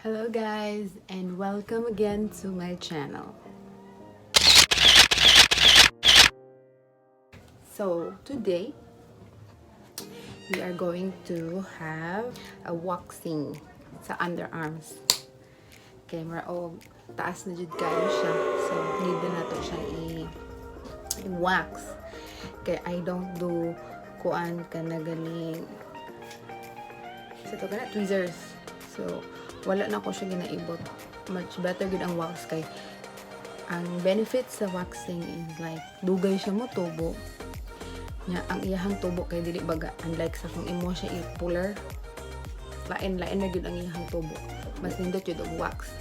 Hello guys, and welcome again to my channel. So today we are going to have a waxing sa underarms. Okay, maraog taas na jud kayo siya. So need na nato siya i-wax. Okay, I don't do kuan ka na galing. So to kana tweezers. So wala na ko siya ginaibot. Much better gud ang wax kay ang benefit sa waxing is like dugay siya mo tubo nya ang iyahang tubo kay dili baga, unlike sa kung imo siya i-puller lain na gyud ang iyahang tubo, mas nindot jud og wax.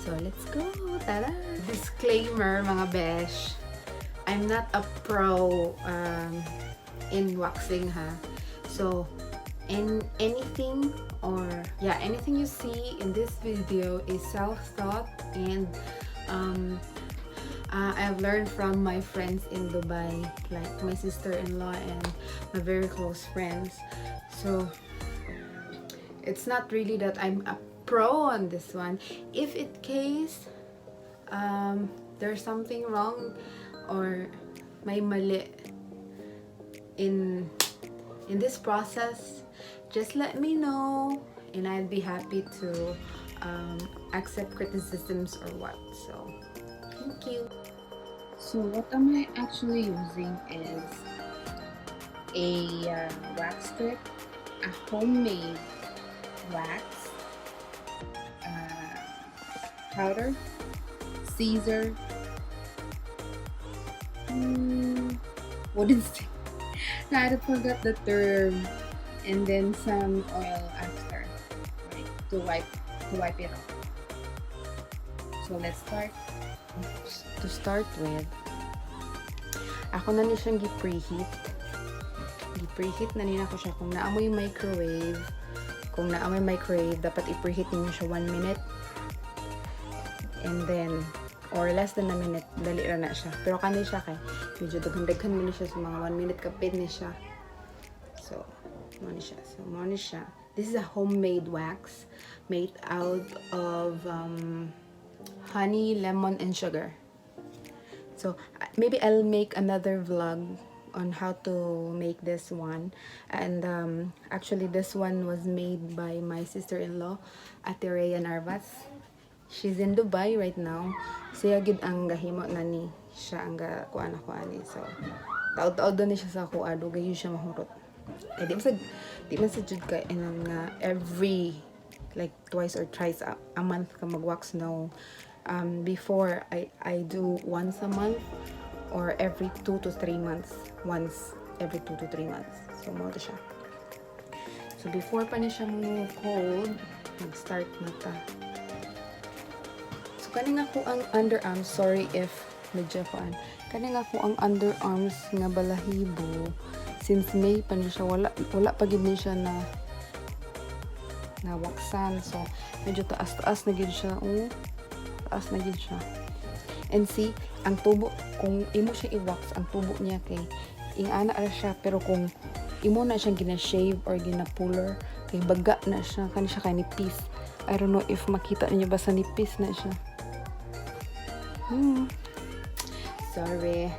So let's go, tara. Disclaimer mga besh, I'm not a pro in waxing ha. So anything you see in this video is self-taught and I've learned from my friends in Dubai, like my sister-in-law and my very close friends. So it's not really that I'm a pro on this one. If it case there's something wrong or may mali in this process, just let me know and I'd be happy to accept criticisms or what. So thank you. So what am I actually using is a wax strip, a homemade wax, powder, Caesar, wooden stick. I forgot the term, and then some oil after, right, to wipe it off. So let's start. To start with, ako na ni siyang gi-preheat na nila ko siya. Kung naamoy microwave, dapat i-preheat niyo siya 1 minute and then or less than a minute, dali ra na siya. Pero kanay siya kay medyo daghan mo siya sa mga 1 minute kapit ni siya. So mo ni siya. This is a homemade wax made out of honey, lemon, and sugar. So maybe I'll make another vlog on how to make this one. And actually this one was made by my sister-in-law, Ate Brigoli-Narvas. She's in Dubai right now. Siya gid ang gahimo na ni siya ang kuan ni. So taud-taud ni siya sa kuan, dugay siya mahurot. Eh di man sa jud ka every like twice or thrice a month ka mag-wax. No. Before I do once a month or every 2 to 3 months. Once every 2 to 3 months. So mo siya. So before pa ni siya mo cold, mag-start na ta. So kaning ako ang underarms, sorry if medyo kuan. Kaning ako ang underarms nga balahibo since May pa ni siya, wala pa gid ni siya na waxan. So medyo taas na gid siya. Taas na gid siya. And see, ang tubo, kung imo siya i-wax, ang tubo niya kay ingana ra siya, pero kung imo na siyang gina-shave or gina-puller, kay baga na siya, kani siya kay nipis. I don't know if makita niyo ba sa nipis na siya. Sorry,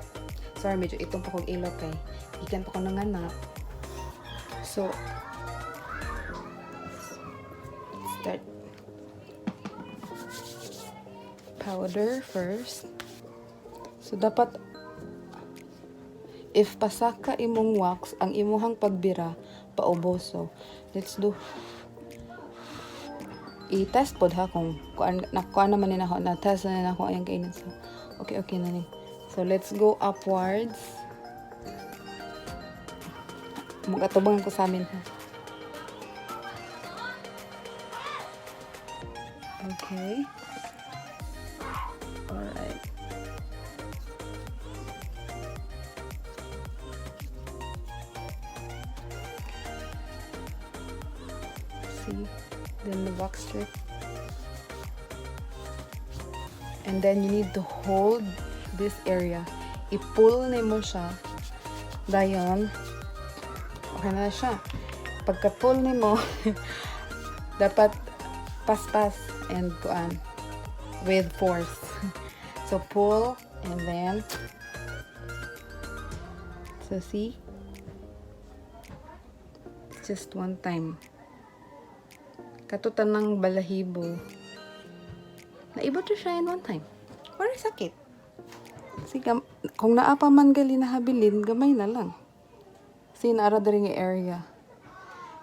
medyo itong pa kong ilo kay ikan pa ko nanganak. So start powder first. So dapat if pasaka imong wax, ang imuhang pagbira paubos. So let's do i-test pod ha kung kuan naman ni ako na test na ako ayang kainin. So okay na ni. So let's go upwards. Magatubangan ko sa amin ha. Okay. Alright. See? Then the wax strip. And then you need to hold this area. I-pull na mo siya. Dayon. Okay na siya. Pagka-pull ni mo, dapat paspas and kuan with force. So pull and then so see, just one time. Katutan ng balahibo. Naibot siya in one time. Wala sakit. Kasi kung naapa man gali na habilin, gamay na lang. Kasi naara diri nga area.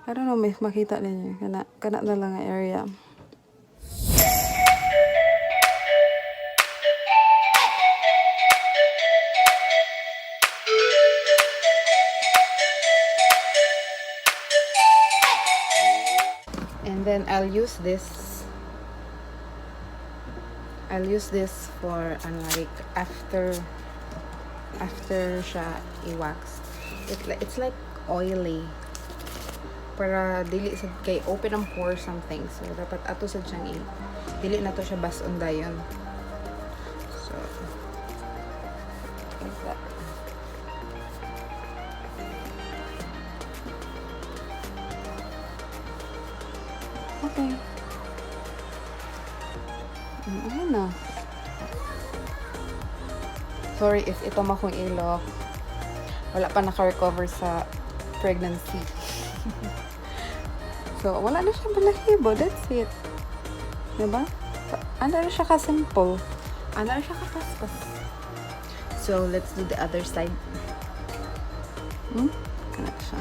I don't know, may makita ninyo. Kana na lang nga area. And then I'll use this for like after siya i-wax. It's like oily para dili sa kay open ang pore something, so dapat ato sa siyang dili na to siya bas-on dayon. So like that. Okay. Ayan na. Sorry if ito makong ilok. Wala pa naka-recover sa pregnancy. So, wala na siya balahibo. That's it. Diba? Ano na siya ka-simple. Ano na siya ka-paspas. So, let's do the other side. Kana siya.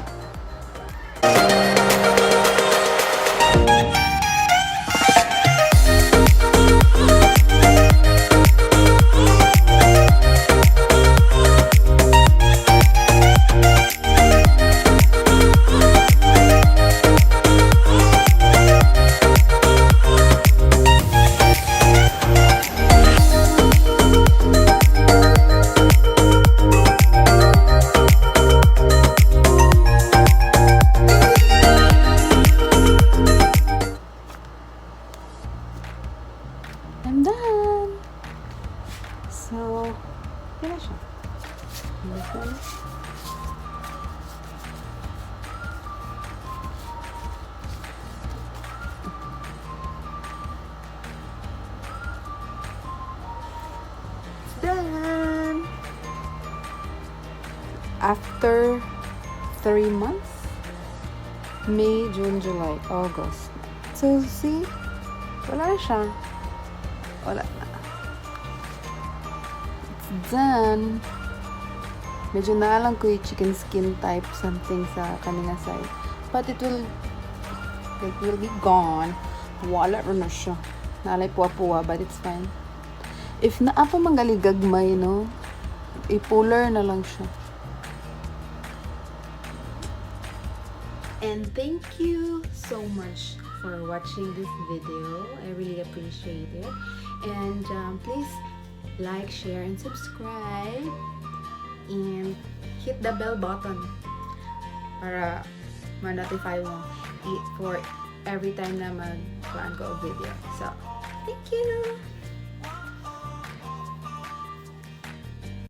I'm done. So, yun na siya. It's done. After 3 months, May, June, July, August. So, see? Wala na siya. Wala na. It's done. Medyo naalang ko yung chicken skin type something sa kanina side. But it will be gone. Wala rin na siya. Naalay puwa-puwa, but it's fine. If naapa manggaligagmay, no? I-puller na lang siya. And thank you so much for watching this video. I really appreciate it. And please like, share, and subscribe. And hit the bell button para ma-notify mo for every time na mag-plan ko a video. So, thank you!